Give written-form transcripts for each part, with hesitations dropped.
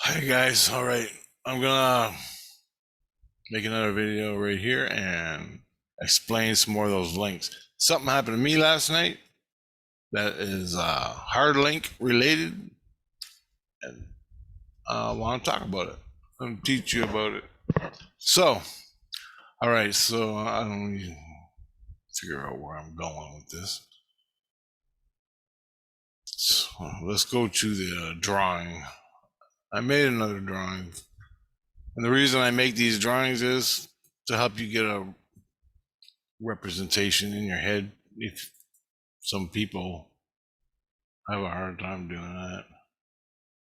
Hi guys, all right. I'm gonna make another video right here and explain some more of those links. Something happened to me last night that is hard link related, and I want to talk about it. I'm gonna teach you about it. So, all right. So I don't even figure out where I'm going with this. So, let's go to the drawing. I made another drawing, and the reason I make these drawings is to help you get a representation in your head. If some people have a hard time doing that,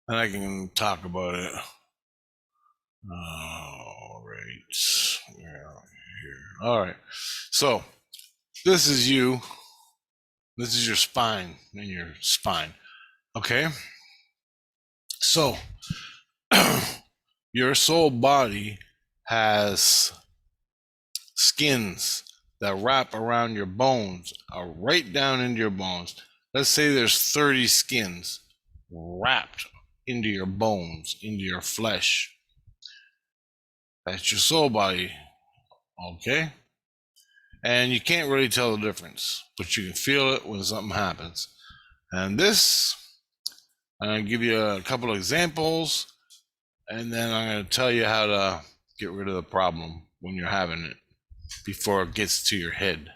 and I can talk about it. All right, here. All right. So this is you. This is your spine and your spine. Okay. So your soul body has skins that wrap around your bones, right down into your bones. Let's say there's 30 skins wrapped into your bones, into your flesh. That's your soul body. Okay? And you can't really tell the difference, but you can feel it when something happens. And this, I'm going to give you a couple of examples, and then I'm going to tell you how to get rid of the problem when you're having it before it gets to your head.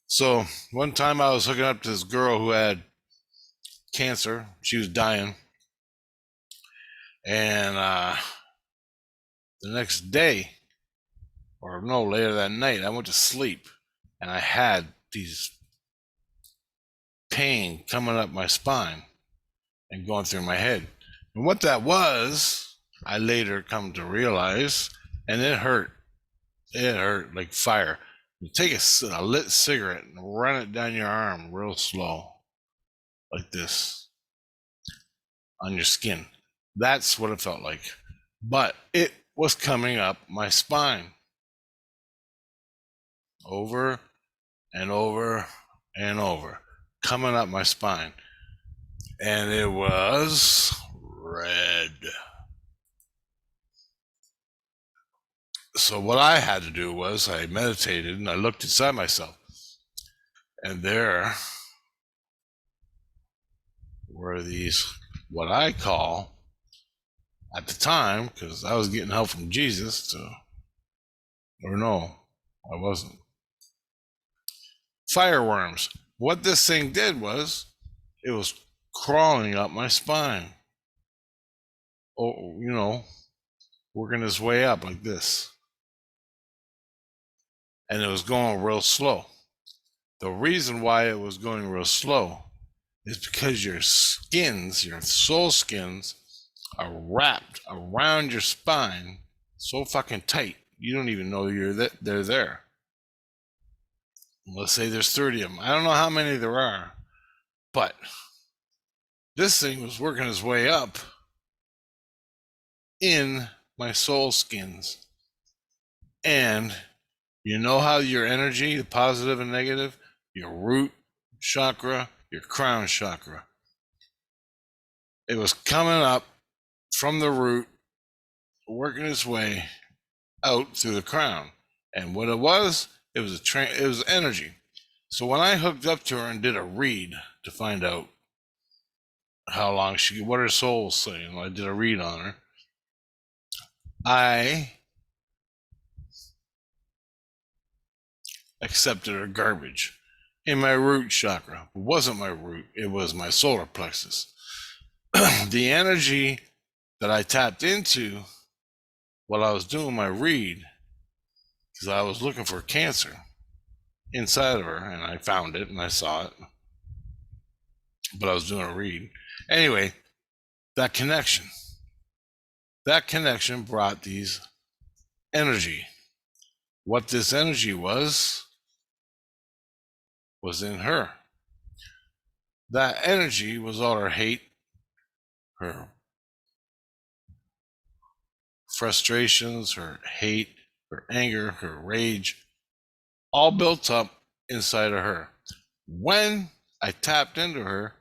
So one time I was hooking up to this girl who had cancer. She was dying. And the next day, or no, later that night, I went to sleep and I had these pain coming up my spine and going through my head. And what that was, I later come to realize, and it hurt. It hurt like fire. You take a lit cigarette and run it down your arm real slow, like this, on your skin. That's what it felt like. But it was coming up my spine over and over and over, coming up my spine. And it was red. So what I had to do was I meditated and I looked inside myself. And there were these, what I call, at the time, because I was getting help from Jesus or no, I wasn't. Fireworms. What this thing did was it was crawling up my spine. Oh, working its way up like this. And it was going real slow. The reason why it was going real slow is because your skins, your soul skins, are wrapped around your spine so fucking tight, you don't even know they're there. Let's say there's 30 of them. I don't know how many there are, but this thing was working its way up in my soul skins. And you know how your energy, the positive and negative, your root chakra, your crown chakra, it was coming up from the root, working its way out through the crown. And what it was it was energy. So when I hooked up to her and did a read to find out how long what her soul was saying, I did a read on her. I accepted her garbage in my root chakra. It wasn't my root, it was my solar plexus. The energy that I tapped into while I was doing my read, because I was looking for cancer inside of her, and I found it and I saw it, but I was doing a read. Anyway, that connection brought these energy. What this energy was in her. That energy was all her hate, her frustrations, her hate, her anger, her rage, all built up inside of her. When I tapped into her,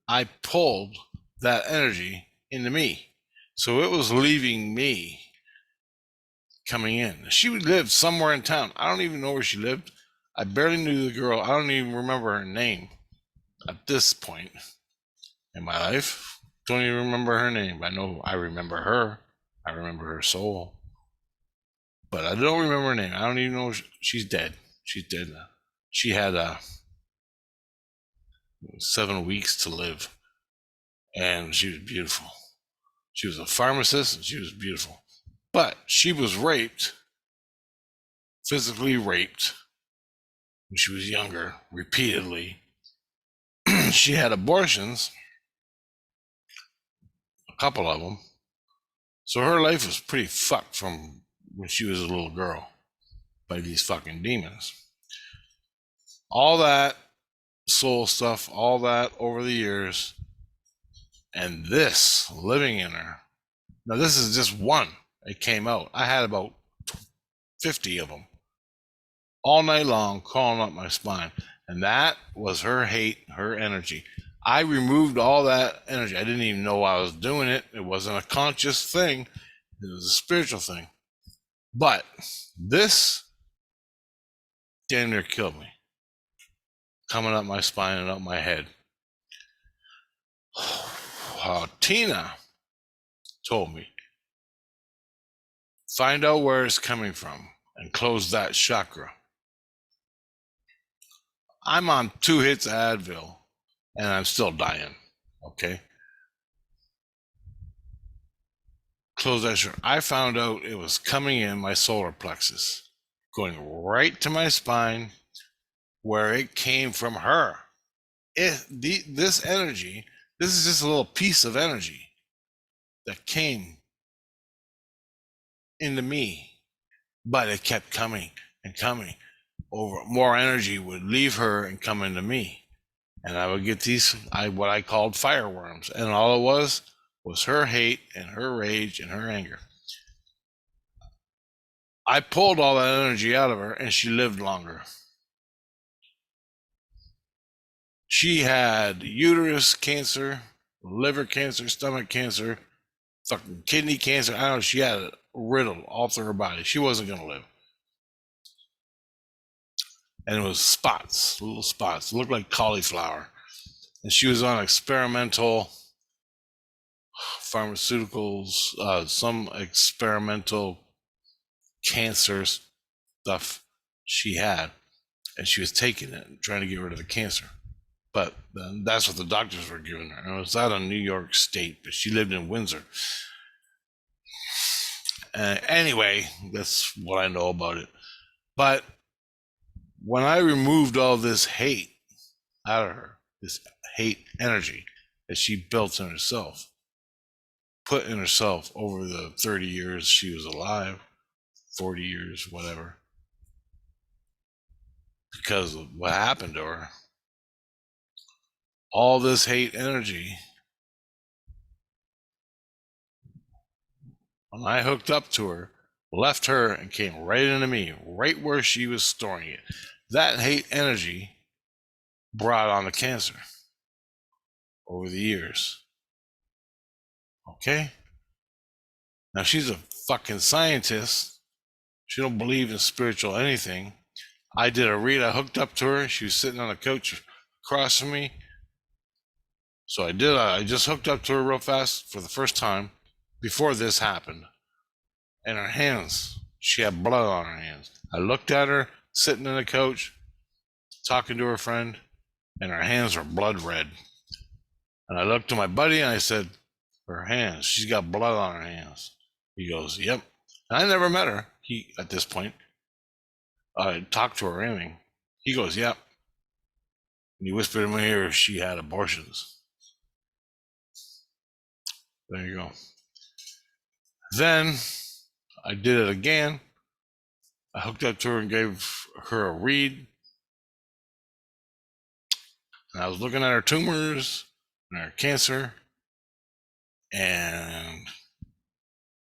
I pulled that energy into me. So it was leaving me coming in. She lived somewhere in town. I don't even know where she lived. I barely knew the girl. I don't even remember her name at this point in my life. Don't even remember her name. I know I remember her. I remember her soul. But I don't remember her name. I don't even know. She's dead. She's dead now. She had 7 weeks to live, and she was beautiful. She was a pharmacist, and she was beautiful. But she was raped, physically raped, when she was younger, repeatedly. She had abortions, a couple of them. So her life was pretty fucked from when she was a little girl by these fucking demons. All that soul stuff, all that over the years, and this living in her. Now, this is just one. It came out. I had about 50 of them all night long crawling up my spine. And that was her hate, her energy. I removed all that energy. I didn't even know I was doing it. It wasn't a conscious thing, it was a spiritual thing. But this damn near killed me, coming up my spine and up my head. Tina told me, find out where it's coming from and close that chakra. I'm on 2 hits of Advil and I'm still dying. Okay. Close that chakra. I found out it was coming in my solar plexus, going right to my spine where it came from her. This energy, this is just a little piece of energy that came into me, but it kept coming and coming. Over more energy would leave her and come into me, and I would get these what I called fireworms, and all it was her hate and her rage and her anger. I pulled all that energy out of her, and she lived longer. She had uterus cancer, liver cancer, stomach cancer, fucking kidney cancer. I don't know. She had it riddled all through her body. She wasn't going to live. And it was spots, little spots, it looked like cauliflower. And she was on experimental pharmaceuticals, some experimental cancer stuff she had, and she was taking it and trying to get rid of the cancer. But that's what the doctors were giving her. And it was out of New York State, but she lived in Windsor. Anyway, that's what I know about it. But when I removed all this hate out of her, this hate energy that she built in herself, put in herself over the 30 years she was alive, 40 years, whatever, because of what happened to her, all this hate energy, when I hooked up to her, left her and came right into me, right where she was storing it. That hate energy brought on the cancer over the years. Okay? Now she's a fucking scientist. She don't believe in spiritual anything. I did a read. I hooked up to her. She was sitting on a couch across from me. So I did. I just hooked up to her real fast for the first time before this happened. And her hands, she had blood on her hands. I looked at her sitting in the couch, talking to her friend, and her hands were blood red. And I looked to my buddy and I said, her hands, she's got blood on her hands. He goes, yep. And I never met her. At this point, I talked to her anything. He goes, yep. And he whispered in my ear, she had abortions. There you go. Then I did it again. I hooked up to her and gave her a read. And I was looking at her tumors and her cancer. And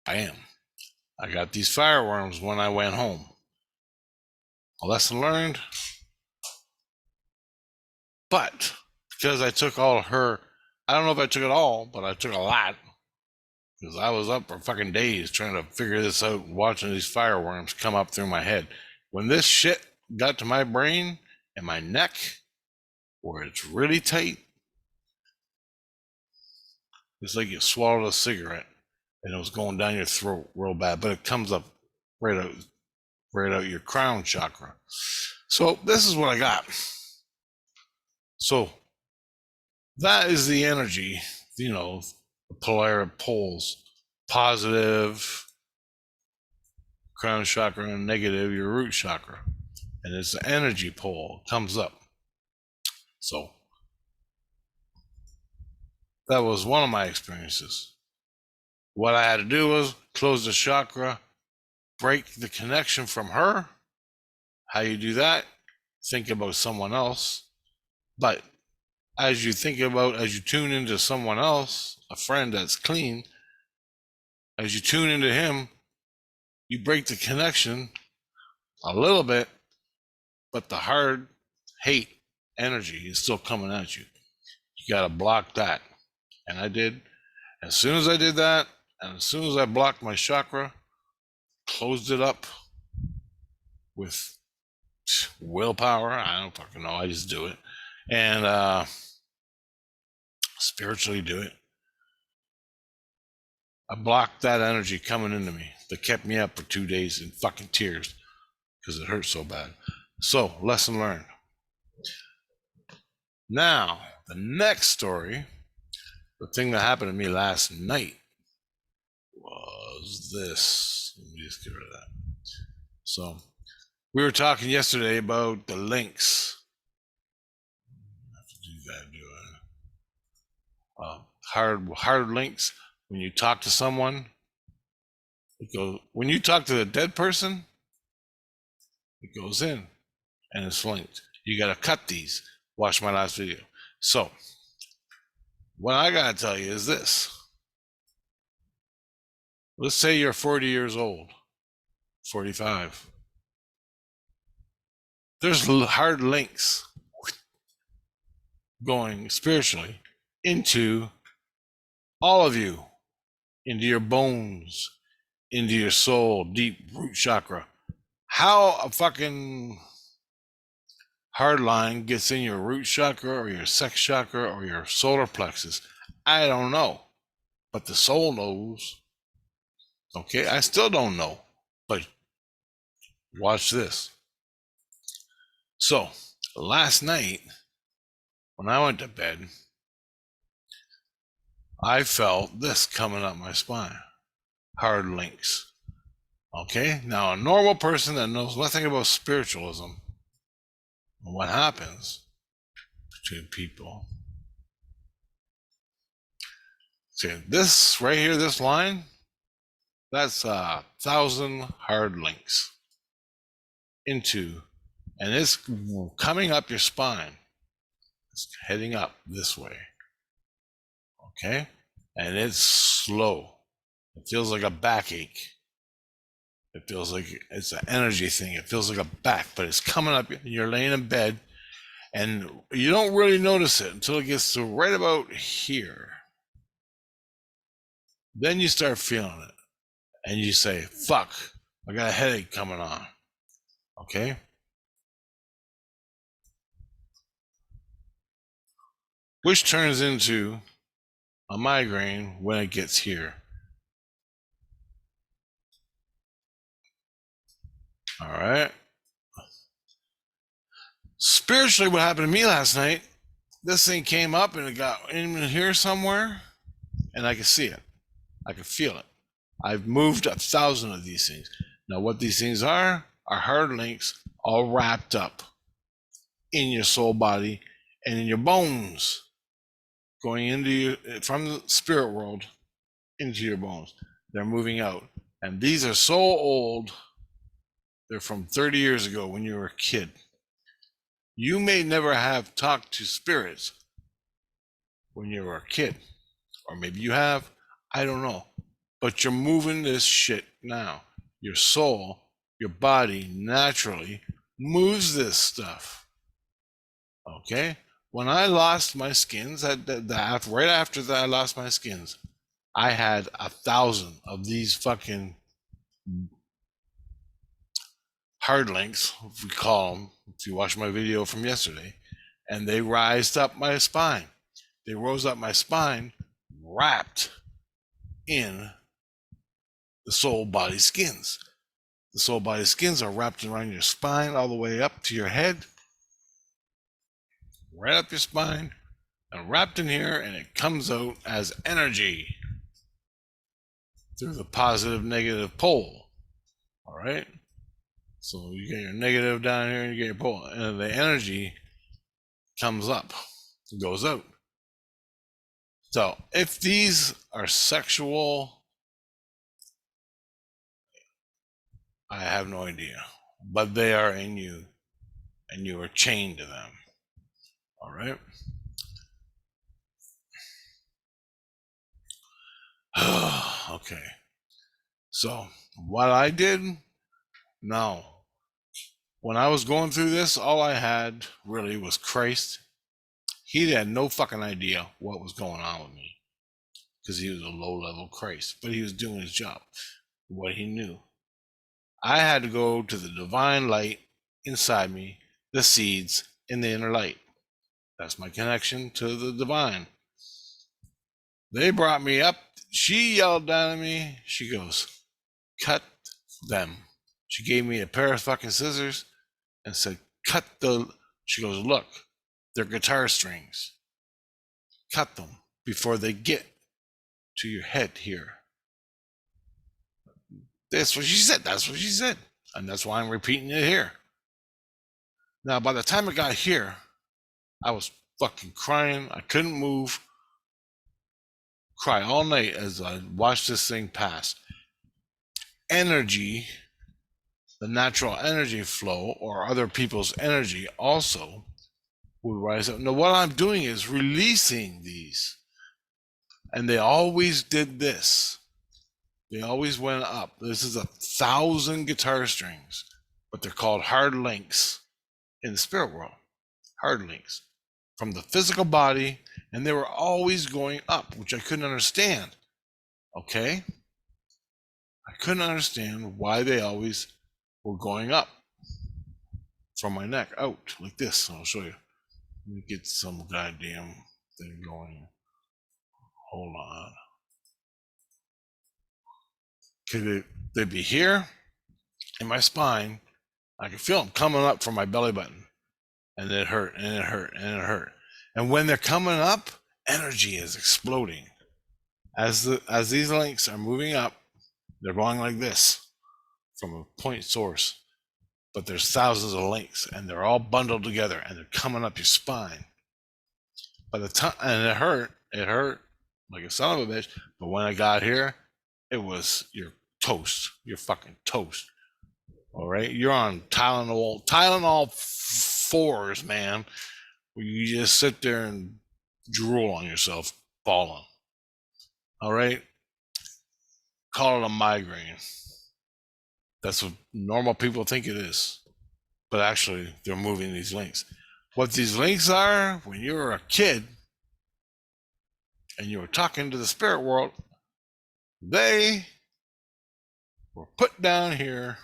bam, I got these fireworms when I went home. A lesson learned. But because I took all her, I don't know if I took it all, but I took a lot. because I was up for fucking days trying to figure this out, watching these fireworms come up through my head. When this shit got to my brain and my neck, where it's really tight, it's like you swallowed a cigarette and it was going down your throat real bad, but it comes up right out your crown chakra. So this is what I got. So that is the energy, the polar poles, positive crown chakra and negative your root chakra. And it's the energy pole comes up. So that was one of my experiences. What I had to do was close the chakra, break the connection from her. How you do that? Think about someone else. But as you tune into someone else, a friend that's clean, as you tune into him, you break the connection a little bit, but the hard hate energy is still coming at you. You got to block that. And I did. As soon as I did that, and as soon as I blocked my chakra, closed it up with willpower, I don't fucking know, I just do it. And spiritually do it. I blocked that energy coming into me that kept me up for 2 days in fucking tears because it hurt so bad. So, lesson learned. Now, the next story, the thing that happened to me last night was this. Let me just get rid of that. So, we were talking yesterday about the links. I have to do that, hard links. When you talk to someone, when you talk to the dead person, it goes in and it's linked. You got to cut these. Watch my last video. So, what I got to tell you is this. Let's say you're 40 years old, 45. There's hard links going spiritually into all of you, into your bones, into your soul, deep root chakra. How a fucking hard line gets in your root chakra or your sex chakra or your solar plexus, I don't know. But the soul knows. Okay, I still don't know. But watch this. So, last night, when I went to bed, I felt this coming up my spine. Hard links. Okay, now a normal person that knows nothing about spiritualism, what happens between people. See, this right here, this line, that's 1,000 hard links into, and it's coming up your spine. It's heading up this way. Okay? And it's slow. It feels like a backache. It feels like it's an energy thing. It feels like a back, but it's coming up. You're laying in bed, and you don't really notice it until it gets to right about here. Then you start feeling it, and you say, fuck, I got a headache coming on. Okay? Which turns into a migraine when it gets here. All right. Spiritually, what happened to me last night, this thing came up and it got in here somewhere, and I could see it. I could feel it. I've moved 1,000 of these things. Now, what these things are hard links all wrapped up in your soul body and in your bones, going into you from the spirit world into your bones. They're moving out. And these are so old, they're from 30 years ago when you were a kid. You may never have talked to spirits when you were a kid, or maybe you have, I don't know. But you're moving this shit now. Your soul, your body naturally moves this stuff. Okay? When I lost my skins, right after that I lost my skins, I had 1,000 of these fucking hard links, if we call them, if you watch my video from yesterday, and they rised up my spine. They rose up my spine, wrapped in the soul body skins. The soul body skins are wrapped around your spine all the way up to your head, right up your spine, and wrapped in here, and it comes out as energy through the positive negative pole. All right. So you get your negative down here, and you get your pole, and the energy comes up, goes out. So if these are sexual, I have no idea, but they are in you, and you are chained to them. All right. Okay. So what I did now, when I was going through this, all I had really was Christ. He had no fucking idea what was going on with me because he was a low level Christ, but he was doing his job, what he knew. I had to go to the divine light inside me, the seeds in the inner light. That's my connection to the divine. They brought me up. She yelled down at me. She goes, cut them. She gave me a pair of fucking scissors and said, cut the. She goes, look, they're guitar strings. Cut them before they get to your head here. That's what she said. That's what she said. And that's why I'm repeating it here. Now, by the time it got here, I was fucking crying. I couldn't move. Cry all night as I watched this thing pass. Energy, the natural energy flow, or other people's energy also would rise up. Now, what I'm doing is releasing these. And they always did this. They always went up. This is 1,000 guitar strings, but they're called hard links in the spirit world. Hard links from the physical body, and they were always going up, which I couldn't understand. Okay? I couldn't understand why they always were going up from my neck out like this. I'll show you. Let me get some goddamn thing going. Hold on. Could they'd be here in my spine. I could feel them coming up from my belly button. And it hurt, and it hurt, and it hurt. And when they're coming up, energy is exploding. As these links are moving up, they're going like this from a point source. But there's thousands of links, and they're all bundled together, and they're coming up your spine. By the time, and it hurt like a son of a bitch. But when I got here, it was your toast. You're fucking toast. All right, you're on Tylenol 4s, man. Where you just sit there and drool on yourself, falling. All right, call it a migraine. That's what normal people think it is, but actually, they're moving these links. What these links are, when you were a kid and you were talking to the spirit world, they were put down here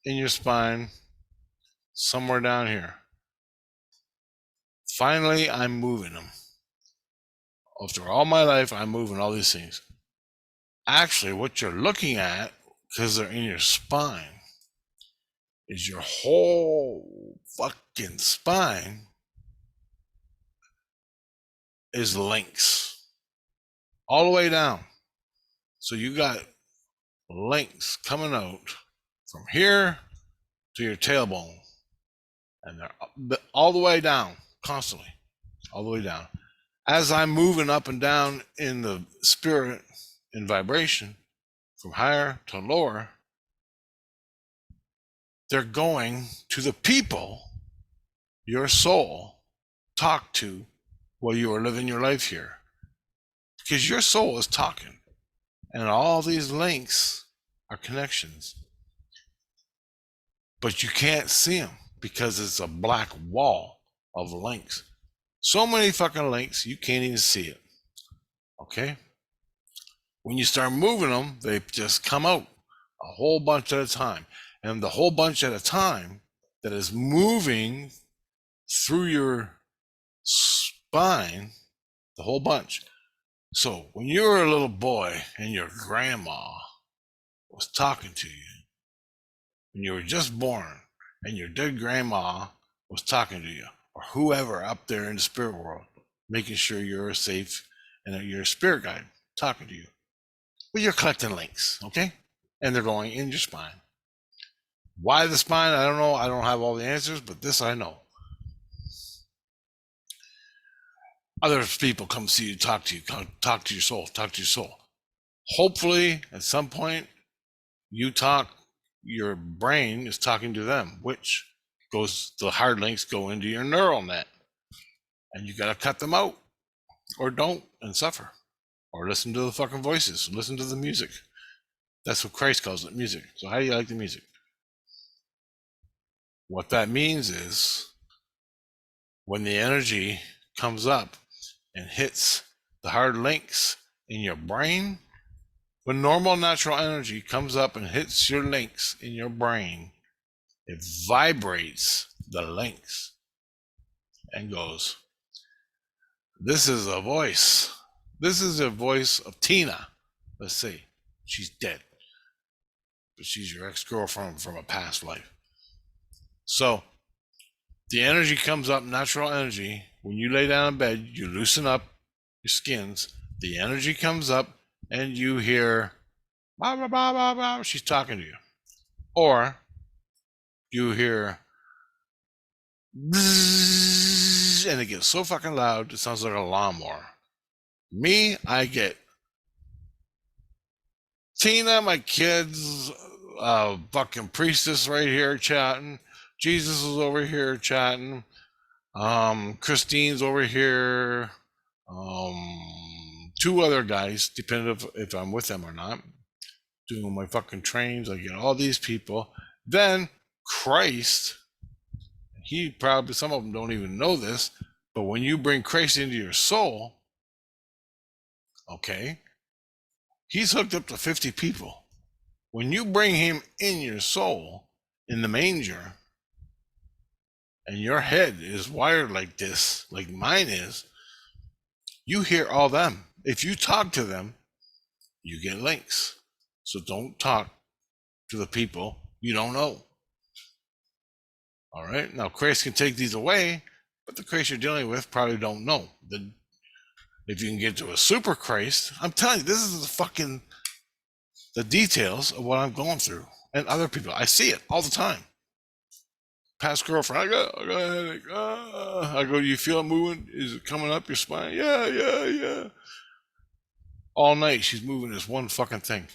in your spine, somewhere down here. Finally, I'm moving them. After all my life, I'm moving all these things. Actually, what you're looking at, because they're in your spine, is your whole fucking spine is links all the way down. So you got links coming out from here to your tailbone, and they're all the way down, constantly, all the way down. As I'm moving up and down in the spirit in vibration, from higher to lower, they're going to the people your soul talked to while you were living your life here. Because your soul is talking, and all these links are connections. But you can't see them because it's a black wall of links. So many fucking links, you can't even see it. Okay? When you start moving them, they just come out a whole bunch at a time. And the whole bunch at a time that is moving through your spine, the whole bunch. So when you were a little boy and your grandma was talking to you, when you were just born and your dead grandma was talking to you, or whoever up there in the spirit world, making sure you're safe and that your spirit guide talking to you. Well, you're collecting links, okay? And they're going in your spine. Why the spine? I don't know. I don't have all the answers, but this I know. Other people come see you, talk to your soul, talk to your soul. Hopefully, at some point, your brain is talking to them, which the hard links go into your neural net. And you got to cut them out, or don't, and suffer. Or listen to the fucking voices, listen to the music. That's what Christ calls it, music. So how do you like the music? What that means is when the energy comes up and hits the hard links in your brain, when normal natural energy comes up and hits your links in your brain, it vibrates the links and goes, this is a voice. This is a voice of Tina. Let's say she's dead, but she's your ex-girlfriend from a past life. So the energy comes up, natural energy. When you lay down in bed, you loosen up your skins. The energy comes up and you hear, blah, blah, blah, blah, blah. She's talking to you. Or you hear, bzzz, and it gets so fucking loud, it sounds like a lawnmower. Me, I get Tina, my kids, fucking priestess right here chatting. Jesus is over here chatting. Christine's over here. Two other guys, depending if I'm with them or not, doing my fucking trains. I get all these people. Then Christ, some of them don't even know this, but when you bring Christ into your soul, okay, he's hooked up to 50 people. When you bring him in your soul, in the manger, and your head is wired like this, like mine is, you hear all them. If you talk to them, you get links. So don't talk to the people you don't know. All right. Now, Christ can take these away, but the Christ you're dealing with probably don't know. If you can get to a super Christ, I'm telling you, this is the details of what I'm going through. And other people, I see it all the time. Past girlfriend, I got a headache. I go, you feel it moving? Is it coming up your spine? Yeah. All night she's moving this one fucking thing.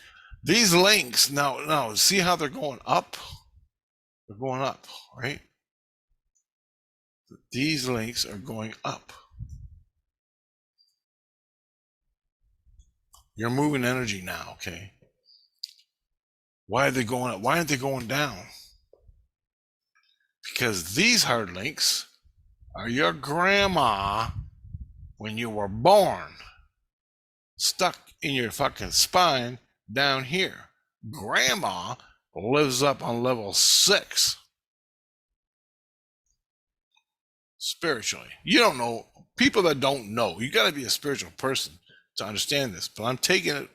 These links, now, see how they're going up? They're going up, right? These links are going up. You're moving energy now, okay? Why are they going up? Why aren't they going down? Because these hard links are your grandma when you were born, stuck in your fucking spine down here. Grandma lives up on level 6 spiritually. You don't know. People that don't know, you got to be a spiritual person to understand this, but I'm taking it,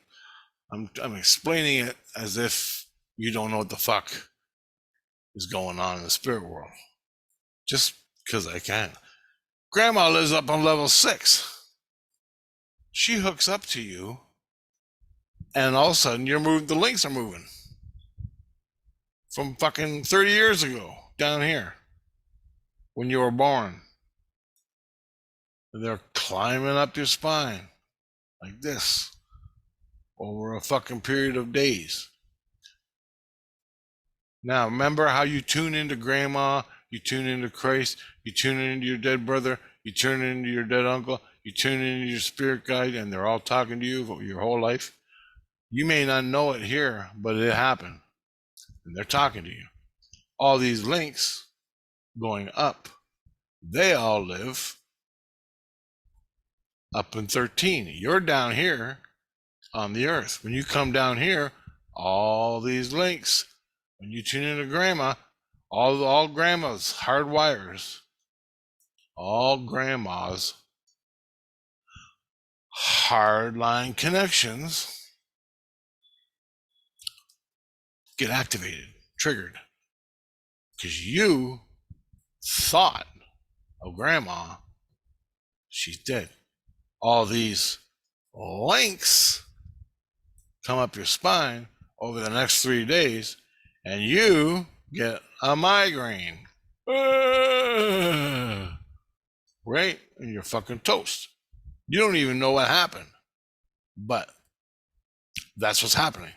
I'm explaining it as if you don't know what the fuck is going on in the spirit world, just because I can. Grandma lives up on level 6. She hooks up to you, and all of a sudden the links are moving from fucking 30 years ago down here when you were born. And they're climbing up your spine like this over a fucking period of days. Now, remember how you tune into grandma, you tune into Christ, you tune into your dead brother, you tune into your dead uncle, you tune into your spirit guide, and they're all talking to you your whole life. You may not know it here, but it happened. And they're talking to you. All these links going up, they all live up in 13. You're down here on the earth. When you come down here, all these links, when you tune into grandma, all grandmas, hardwires, all grandmas, hardline connections get activated, triggered, because you thought of grandma, she's dead. All these links come up your spine over the next 3 days, and you get a migraine. Right? And you're fucking toast. You don't even know what happened, but that's what's happening.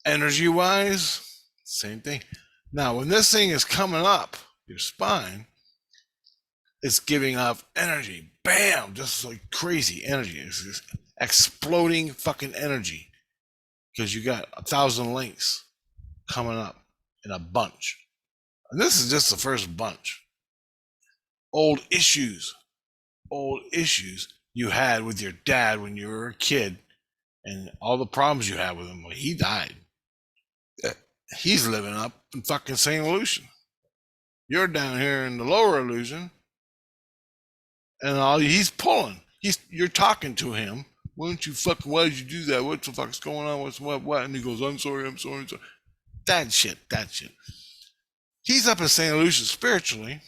Energy wise, same thing. Now, when this thing is coming up your spine, it's giving off energy. Bam! Just like crazy energy. It's just exploding fucking energy. Because you got 1,000 links coming up in a bunch. And this is just the first bunch. Old issues you had with your dad when you were a kid, and all the problems you had with him. Well, he died. He's living up in fucking St. Illusion. You're down here in the lower illusion, and all he's pulling. You're talking to him. Why did you do that? What the fuck's going on? What? And he goes, I'm sorry. That shit. He's up in St. Illusion spiritually,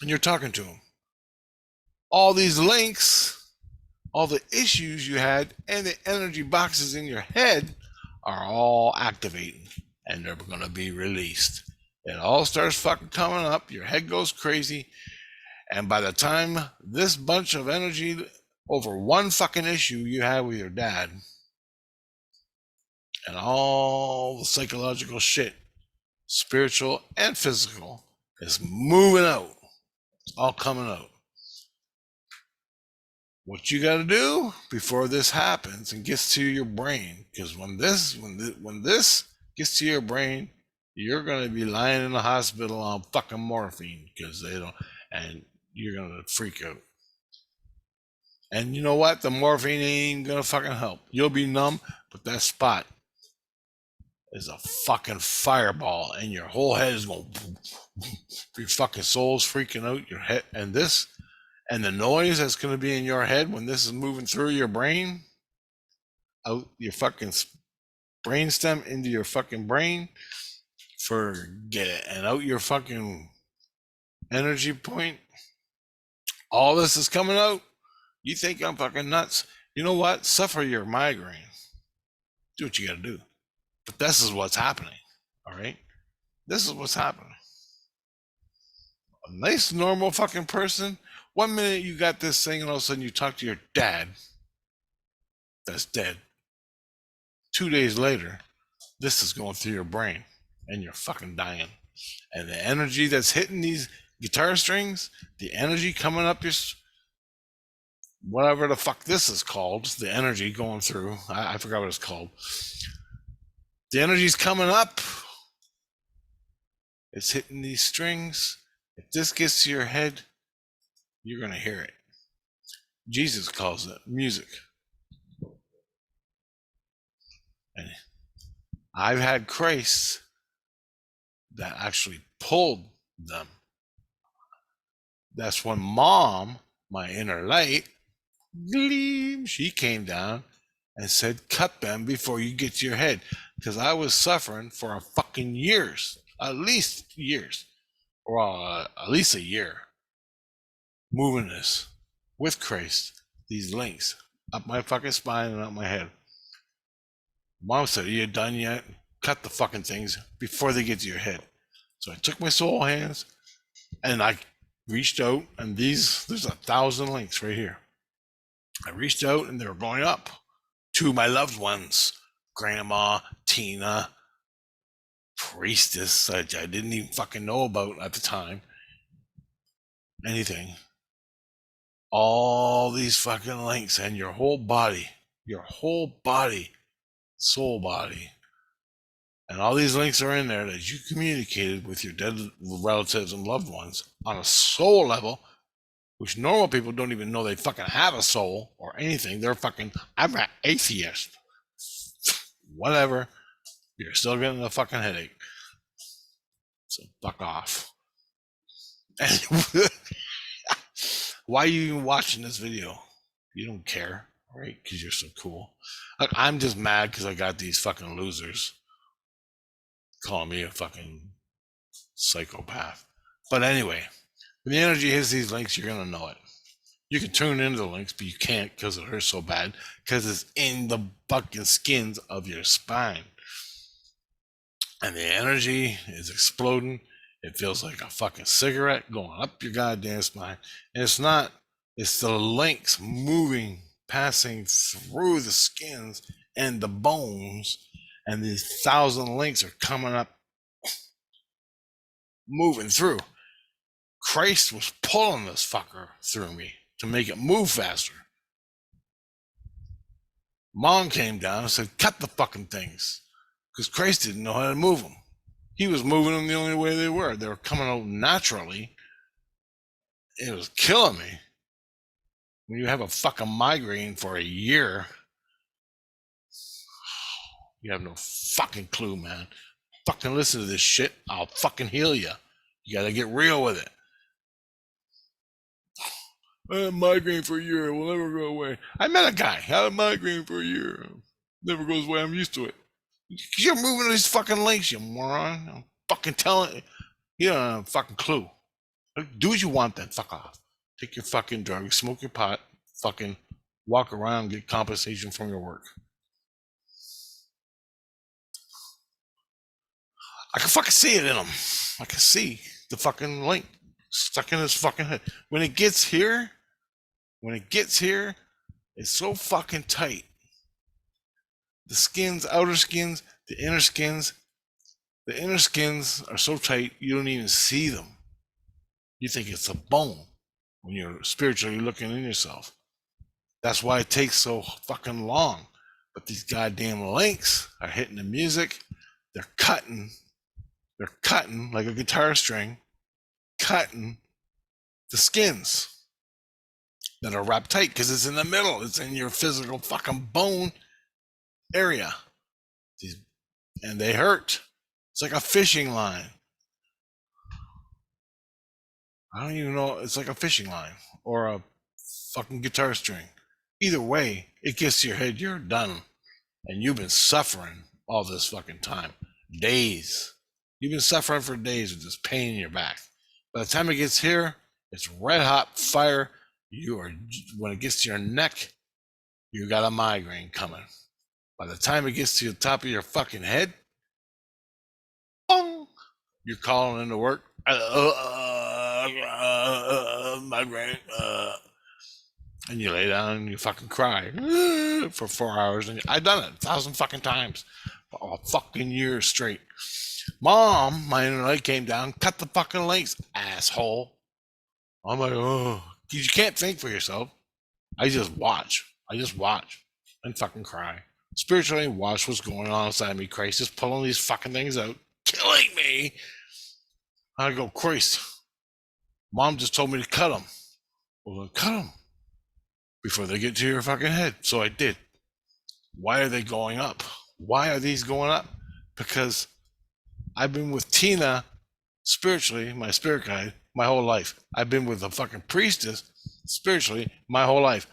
and you're talking to him. All these links, all the issues you had, and the energy boxes in your head are all activating, and they're going to be released. It all starts fucking coming up. Your head goes crazy. And by the time this bunch of energy over one fucking issue you had with your dad, and all the psychological shit, spiritual and physical, is moving out. It's all coming out. What you got to do before this happens and gets to your brain, because when this gets to your brain, you're going to be lying in the hospital on fucking morphine, because they don't, and you're going to freak out. And you know what? The morphine ain't going to fucking help. You'll be numb, but that spot is a fucking fireball, and your whole head is going, your fucking soul's freaking out, your head, and this, and the noise that's going to be in your head when this is moving through your brain, out your fucking brainstem into your fucking brain, forget it, and out your fucking energy point. All this is coming out. You think I'm fucking nuts? You know what? Suffer your migraine. Do what you got to do. But this is what's happening. All right? This is what's happening. A nice, normal fucking person. 1 minute you got this thing, and all of a sudden you talk to your dad that's dead. 2 days later, this is going through your brain, and you're fucking dying. And the energy that's hitting these guitar strings, the energy coming up your, whatever the fuck this is called, the energy going through, I forgot what it's called. The energy's coming up. It's hitting these strings. If this gets to your head, you're going to hear it. Jesus calls it music. And I've had Christ that actually pulled them. That's when Mom, my inner light, she came down and said, cut them before you get to your head. Because I was suffering for a fucking years, at least years, or at least a year, moving this with Christ, these links up my fucking spine and up my head. Mom said, are you done yet? Cut the fucking things before they get to your head. So I took my soul hands and I reached out, and there's 1,000 links right here. I reached out and they were going up to my loved ones, Grandma, Tina, Priestess, I didn't even fucking know about at the time, anything. All these fucking links, and your whole body, soul body, and all these links are in there that you communicated with your dead relatives and loved ones on a soul level, which normal people don't even know they fucking have a soul or anything. They're fucking, I'm an atheist. Whatever. You're still getting a fucking headache. So fuck off. Why are you even watching this video? You don't care, right? Because you're so cool. Like, I'm just mad because I got these fucking losers calling me a fucking psychopath. But anyway, when the energy hits these links, you're gonna know it. You can tune into the links, but you can't because it hurts so bad because it's in the fucking skins of your spine. And the energy is exploding. It feels like a fucking cigarette going up your goddamn spine. And it's not, it's the links moving, passing through the skins and the bones. And these 1,000 links are coming up, moving through. Christ was pulling this fucker through me to make it move faster. Mom came down and said, cut the fucking things. Because Christ didn't know how to move them. He was moving them the only way they were. They were coming out naturally. It was killing me. When you have a fucking migraine for a year, you have no fucking clue, man. Fucking listen to this shit. I'll fucking heal you. You gotta get real with it. I had a migraine for a year. It will never go away. I met a guy. Had a migraine for a year. Never goes away. I'm used to it. Because you're moving these fucking links, you moron. I'm fucking telling you. You don't have a fucking clue. Do what you want then. Fuck off. Take your fucking drugs, smoke your pot, fucking walk around, get compensation from your work. I can fucking see it in him. I can see the fucking link stuck in his fucking head. When it gets here, it's so fucking tight. The skins, outer skins, the inner skins are so tight you don't even see them. You think it's a bone when you're spiritually looking in yourself. That's why it takes so fucking long. But these goddamn links are hitting the music. They're cutting like a guitar string, cutting the skins that are wrapped tight because it's in the middle. It's in your physical fucking bone area. And they hurt. It's like a fishing line. I don't even know. It's like a fishing line or a fucking guitar string. Either way, it gets to your head, you're done. And you've been suffering all this fucking time. Days. You've been suffering for days with this pain in your back. By the time it gets here, it's red hot fire. When it gets to your neck, you got a migraine coming. By the time it gets to the top of your fucking head, boom, you're calling into work. Migraine. And you lay down and you fucking cry for 4 hours. And I've done it 1,000 fucking times. For a fucking year straight. Mom, my internet came down, cut the fucking links, asshole. I'm like, oh, you can't think for yourself. I just watch and fucking cry. Spiritually watch what's going on inside me. Christ is pulling these fucking things out, killing me. I go, Christ, Mom just told me to cut them. Well, then cut them before they get to your fucking head. So I did. Why are they going up? Why are these going up? Because I've been with Tina spiritually, my spirit guide, my whole life. I've been with a fucking priestess spiritually my whole life.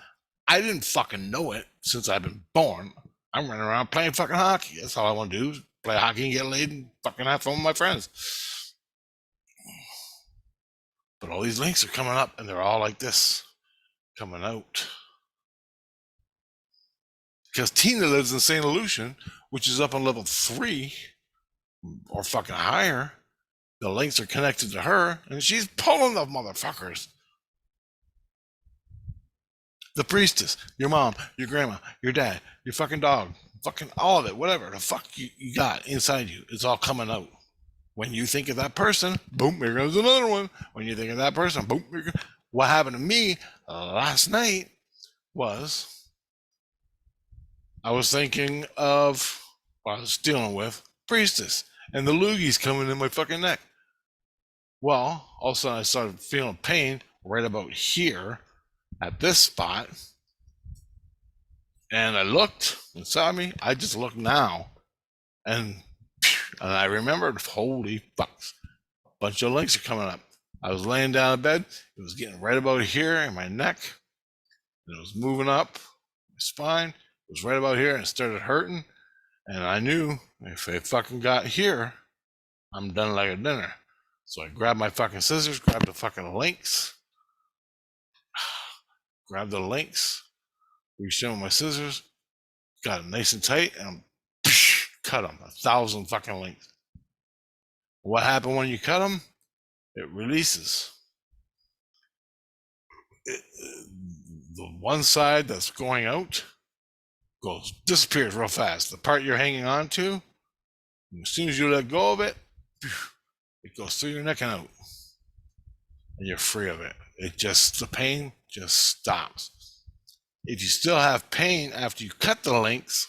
I didn't fucking know it since I've been born. I'm running around playing fucking hockey. That's all I want to do, is play hockey and get laid and fucking have fun with my friends. But all these links are coming up and they're all like this, coming out. Because Tina lives in St. Lucian, which is up on level 3 or fucking higher. The links are connected to her and she's pulling the motherfuckers. The priestess, your mom, your grandma, your dad, your fucking dog, fucking all of it, whatever the fuck you got inside you, it's all coming out. When you think of that person, boom, here goes another one. When you think of that person, boom, here goes. What happened to me last night was I was thinking of what I was dealing with, priestess, and the loogies coming in my fucking neck. Well, all of a sudden I started feeling pain right about here at this spot. And I looked and saw me. I just looked now, and I remembered, holy fucks, a bunch of links are coming up. I was laying down in bed. It was getting right about here in my neck, and it was moving up my spine. It was right about here, and it started hurting. And I knew if it fucking got here, I'm done like a dinner. So I grabbed my fucking scissors, grabbed the fucking links, grabbed the links, reached in with my scissors, got it nice and tight, and cut them 1,000 fucking links. What happened when you cut them? It releases. The one side that's going out disappears real fast. The part you're hanging on to, as soon as you let go of it, it goes through your neck and out, and you're free of it. The pain just stops. If you still have pain after you cut the links,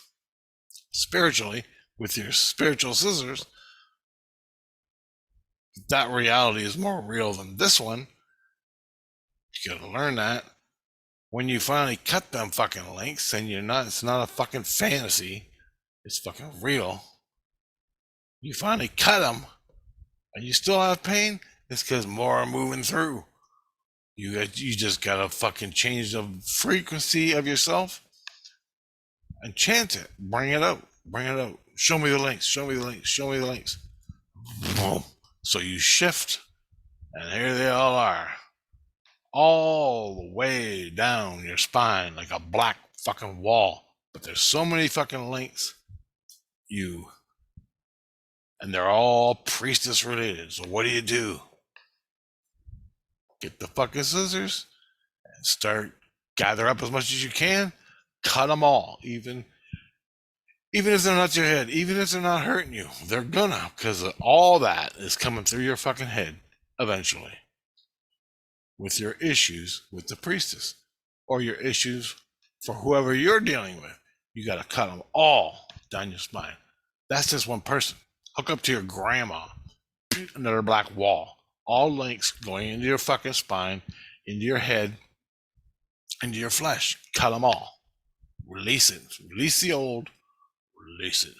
spiritually, with your spiritual scissors, that reality is more real than this one. You gotta learn that. When you finally cut them fucking links, and it's not a fucking fantasy, it's fucking real. You finally cut them, and you still have pain, it's because more are moving through. You just gotta fucking change the frequency of yourself and chant it. Bring it out. Bring it out. Show me the links. Show me the links. Show me the links. Boom. So you shift, and here they all are. All the way down your spine like a black fucking wall. But there's so many fucking links. And they're all priestess related. So what do? Get the fucking scissors and start gather up as much as you can. Cut them all, even if they're not your head, even if they're not hurting you, they're gonna, because all that is coming through your fucking head eventually. With your issues with the priestess, or your issues for whoever you're dealing with, you gotta cut them all down your spine. That's just one person. Hook up to your grandma, another black wall. All links going into your fucking spine, into your head, into your flesh. Cut them all. Release it. Release the old. Release it.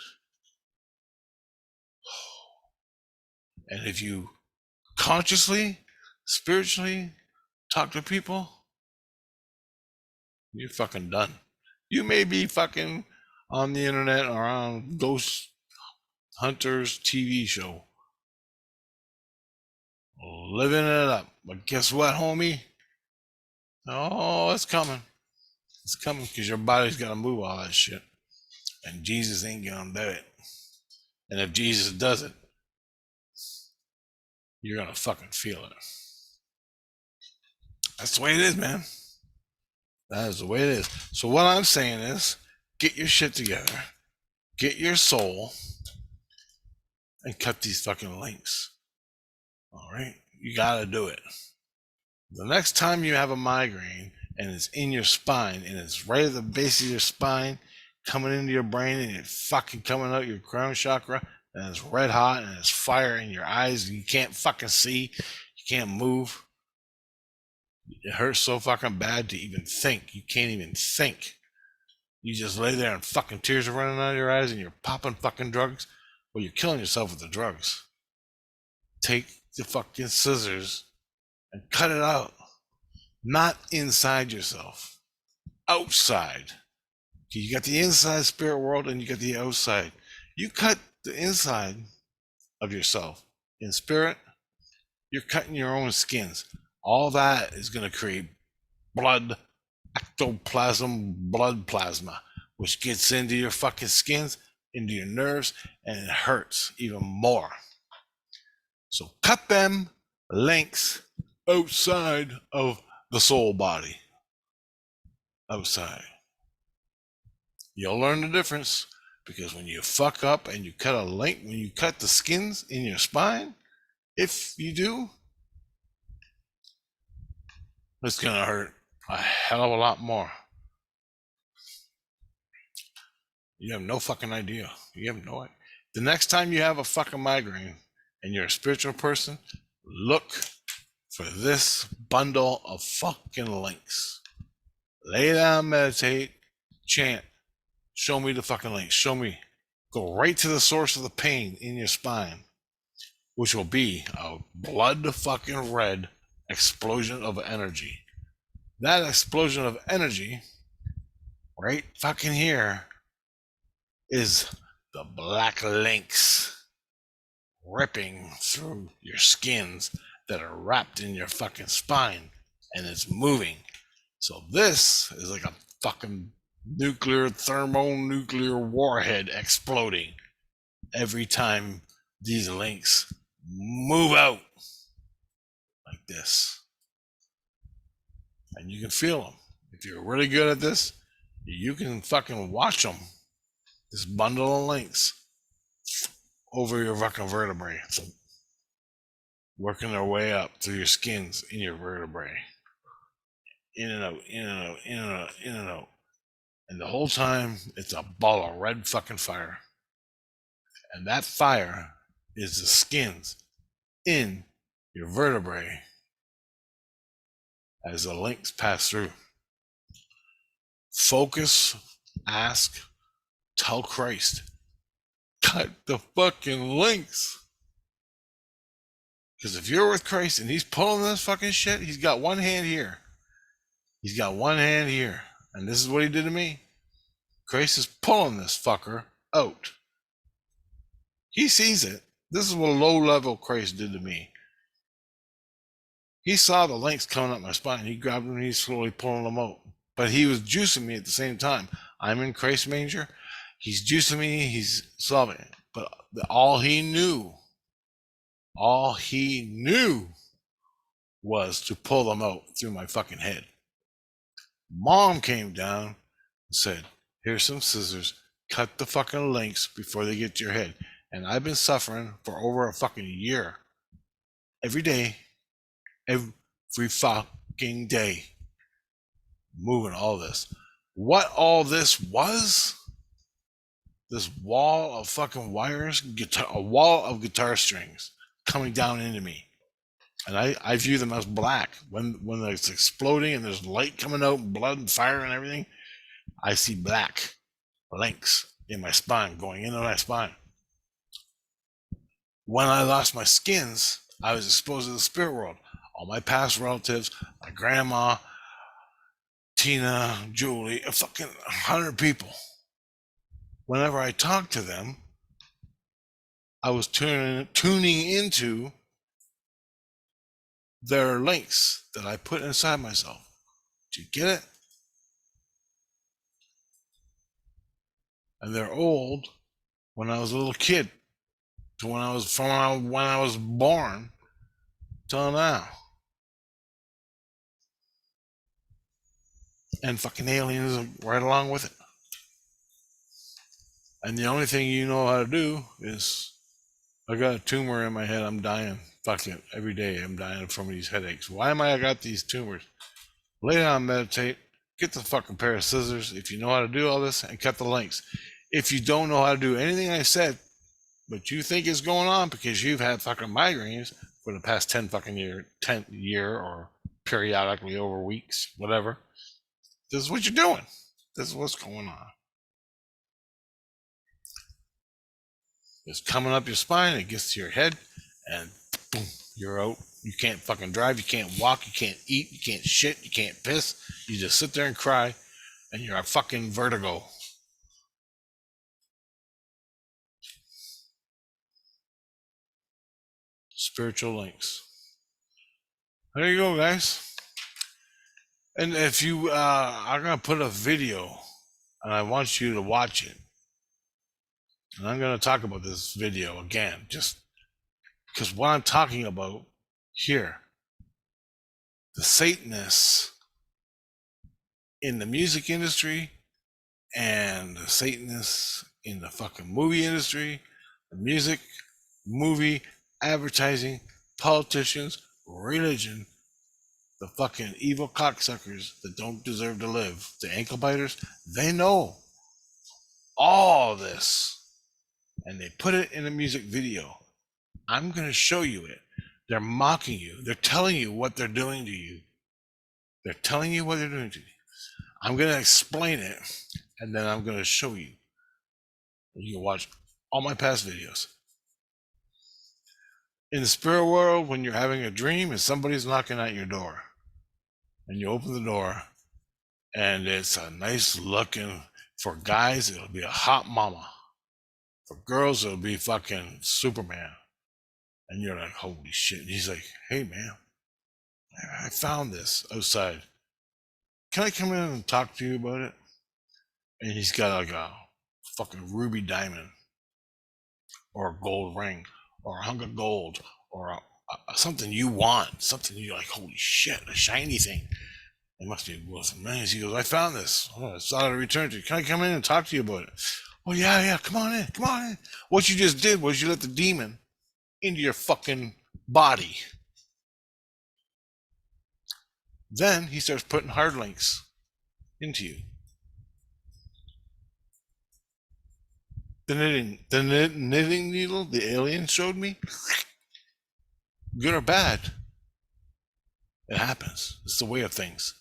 And if you consciously, spiritually talk to people, you're fucking done. You may be fucking on the internet or on Ghost Hunters TV show, living it up. But guess what, homie? Oh, it's coming. It's coming because your body's got to move all that shit. And Jesus ain't going to do it. And if Jesus does it, you're going to fucking feel it. That's the way it is, man. That is the way it is. So what I'm saying is, get your shit together. Get your soul. And cut these fucking links. All right? You got to do it. The next time you have a migraine and it's in your spine and it's right at the base of your spine, coming into your brain, and it's fucking coming out your crown chakra, and it's red hot and it's fire in your eyes and you can't fucking see, you can't move. It hurts so fucking bad to even think. You can't even think. You just lay there and fucking tears are running out of your eyes and you're popping fucking drugs. Well, you're killing yourself with the drugs. Take the fucking scissors and cut it out. Not inside yourself. Outside. You got the inside spirit world and you got the outside. You cut the inside of yourself in spirit, you're cutting your own skins. All that is going to create blood, ectoplasm, blood plasma, which gets into your fucking skins, into your nerves, and it hurts even more. So cut them links outside of the soul body. Outside. You'll learn the difference, because when you fuck up and you cut a link, when you cut the skins in your spine, if you do, it's gonna hurt a hell of a lot more. You have no fucking idea. You have no idea. The next time you have a fucking migraine and you're a spiritual person, look for this bundle of fucking links. Lay down, meditate, chant, show me the fucking links, show me. Go right to the source of the pain in your spine, which will be a blood fucking red explosion of energy. That explosion of energy, right fucking here, is the black links ripping through your skins that are wrapped in your fucking spine, and it's moving. So this is like a fucking nuclear thermonuclear warhead exploding every time these links move out like this. And you can feel them. If you're really good at this, you can fucking watch them. This bundle of links over your fucking vertebrae. So working their way up through your skins in your vertebrae. In and out, in and out, in and out, in and out. And the whole time, it's a ball of red fucking fire. And that fire is the skins in your vertebrae as the links pass through. Focus, ask, tell Christ, cut the fucking links. Because if you're with Christ and he's pulling this fucking shit, he's got one hand here. He's got one hand here. And this is what he did to me. Christ is pulling this fucker out. He sees it. This is what low level Christ did to me. He saw the links coming up my spine. He grabbed them and he's slowly pulling them out. But he was juicing me at the same time. I'm in Christ's manger. He's juicing me. He's solving it. But all he knew was to pull them out through my fucking head. Mom came down and said, here's some scissors. Cut the fucking links before they get to your head. And I've been suffering for over a fucking year. Every day. Every fucking day. Moving all this. What all this was? This wall of fucking wires, a wall of guitar strings coming down into me. And I view them as black. When it's exploding and there's light coming out, blood and fire and everything, I see black links in my spine, going into my spine. When I lost my skins, I was exposed to the spirit world. All my past relatives, my grandma, Tina, Julie, a fucking 100 people. Whenever I talked to them, I was tuning into their links that I put inside myself. Do you get it? And they're old when I was a little kid to when I was born till now. And fucking aliens right along with it. And the only thing you know how to do is, I got a tumor in my head, I'm dying. Fuck it. Every day I'm dying from these headaches. Why am I got these tumors? Lay down, meditate, get the fucking pair of scissors if you know how to do all this, and cut the links. If you don't know how to do anything I said, but you think is going on because you've had fucking migraines for the past 10 year or periodically over weeks, whatever. This is what you're doing. This is what's going on. It's coming up your spine, it gets to your head, and boom, you're out. You can't fucking drive, you can't walk, you can't eat, you can't shit, you can't piss. You just sit there and cry, and you're a fucking vertigo. Spiritual links. There you go, guys. And if you, I'm going to put a video, and I want you to watch it. And I'm going to talk about this video again, just because what I'm talking about here, the Satanists in the music industry and the Satanists in the fucking movie industry, the music, movie, advertising, politicians, religion, the fucking evil cocksuckers that don't deserve to live, the ankle biters, they know all this. And they put it in a music video. I'm going to show you it. They're mocking you. They're telling you what they're doing to you. They're telling you what they're doing to you. I'm going to explain it and then I'm going to show you. You can watch all my past videos. In the spirit world, when you're having a dream and somebody's knocking at your door, and you open the door, and it's a nice looking, for guys, it'll be a hot mama. For girls, it'll be fucking Superman. And you're like, holy shit. And he's like, hey, man, I found this outside. Can I come in and talk to you about it? And he's got like a fucking ruby diamond, or a gold ring, or a hunk of gold, or something you want, something you're like, holy shit, a shiny thing. It must be worth millions. He goes, I found this. Oh, I thought I'd return to you. Can I come in and talk to you about it? Oh, yeah, come on in, come on in. What you just did was you let the demon into your fucking body. Then he starts putting hard links into you. The knitting needle the alien showed me, good or bad, it happens. It's the way of things.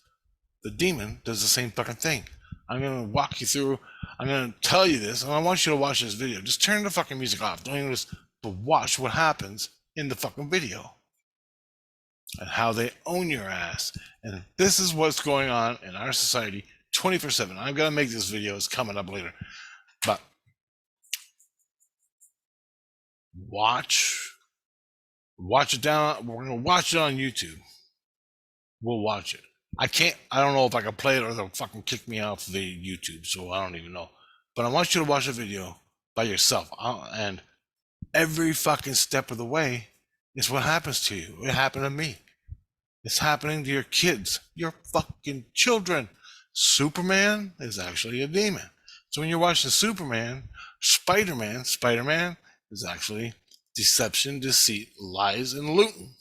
The demon does the same fucking thing. I'm gonna walk you through. I'm gonna tell you this, and I want you to watch this video. Just turn the fucking music off. Don't even just watch what happens in the fucking video and how they own your ass. And this is what's going on in our society 24/7. I'm gonna make this video. It's coming up later, but watch it down. We're gonna watch it on YouTube. We'll watch it. I don't know if I can play it or they'll fucking kick me off the YouTube, so I don't even know. But I want you to watch the video by yourself. And every fucking step of the way is what happens to you. It happened to me. It's happening to your kids, your fucking children. Superman is actually a demon. So when you're watching Superman, Spider-Man is actually deception, deceit, lies, and looting.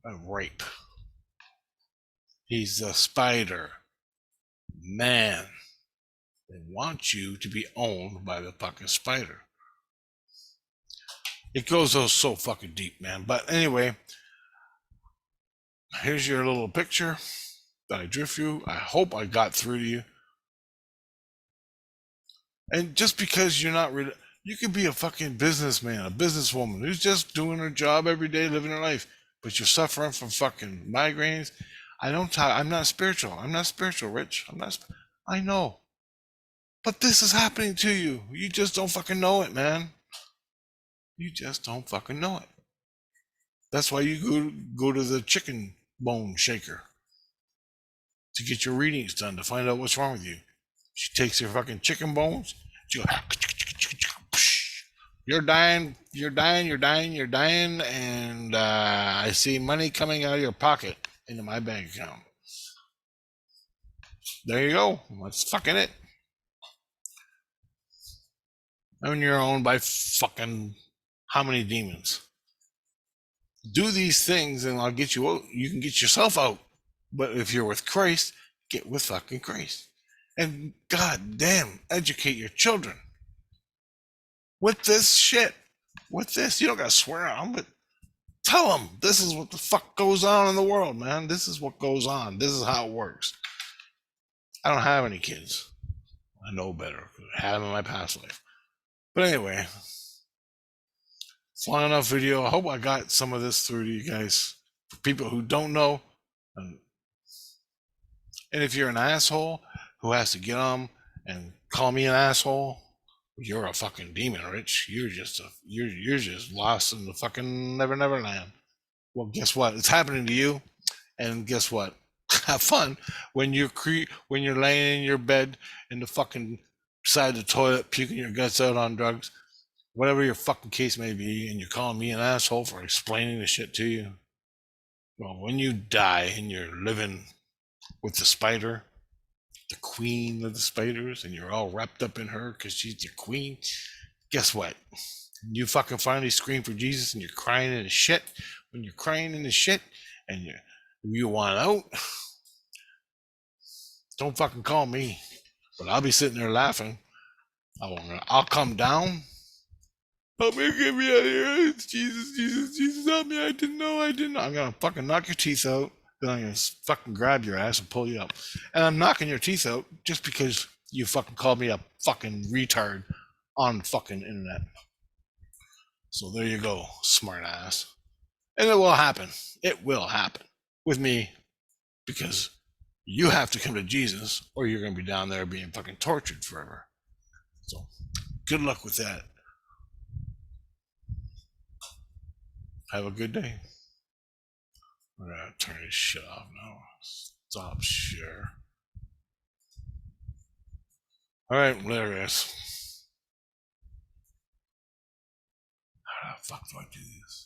And rape. He's a spider man. They want you to be owned by the fucking spider. It goes so fucking deep, man. But anyway, here's your little picture that I drew for you. I hope I got through to you. And just because you're not really, you could be a fucking businessman, a businesswoman who's just doing her job every day, living her life, but you're suffering from fucking migraines. I'm not spiritual. I'm not spiritual, Rich. I know. But this is happening to you. You just don't fucking know it, man. You just don't fucking know it. That's why you go to the chicken bone shaker to get your readings done, to find out what's wrong with you. She takes your fucking chicken bones. She goes, you're dying, and I see money coming out of your pocket into my bank account. There you go. That's fucking it. And you're owned by fucking how many demons? Do these things and I'll get you out. You can get yourself out. But if you're with Christ, get with fucking Christ. And goddamn, educate your children. With this shit. With this. You don't gotta swear on them, but tell them this is what the fuck goes on in the world, man. This is what goes on. This is how it works. I don't have any kids. I know better. I had them in my past life. But anyway, it's long enough video. I hope I got some of this through to you guys. For people who don't know. And if you're an asshole who has to get on and call me an asshole, you're a fucking demon, Rich. You're just lost in the fucking never land. Well, guess what? It's happening to you. And guess what? Have fun when you're laying in your bed in the fucking side of the toilet, puking your guts out on drugs, whatever your fucking case may be, and you're calling me an asshole for explaining the shit to you. Well, when you die and you're living with the spider, the queen of the spiders, and you're all wrapped up in her because she's your queen, guess what? You fucking finally scream for Jesus and you're crying in the shit. When you're crying in the shit and you want out, don't fucking call me. But I'll be sitting there laughing. I'll come down. Help me, get me out of here. It's Jesus, help me. I didn't know. I'm gonna fucking knock your teeth out. Then I'm gonna fucking grab your ass and pull you up, and I'm knocking your teeth out just because you fucking called me a fucking retard on fucking internet. So there you go, smart ass. And it will happen. It will happen with me because you have to come to Jesus or you're going to be down there being fucking tortured forever. So good luck with that. Have a good day. I'm going to turn this shit off now. Stop share. All right, there it is. How the fuck do I do this?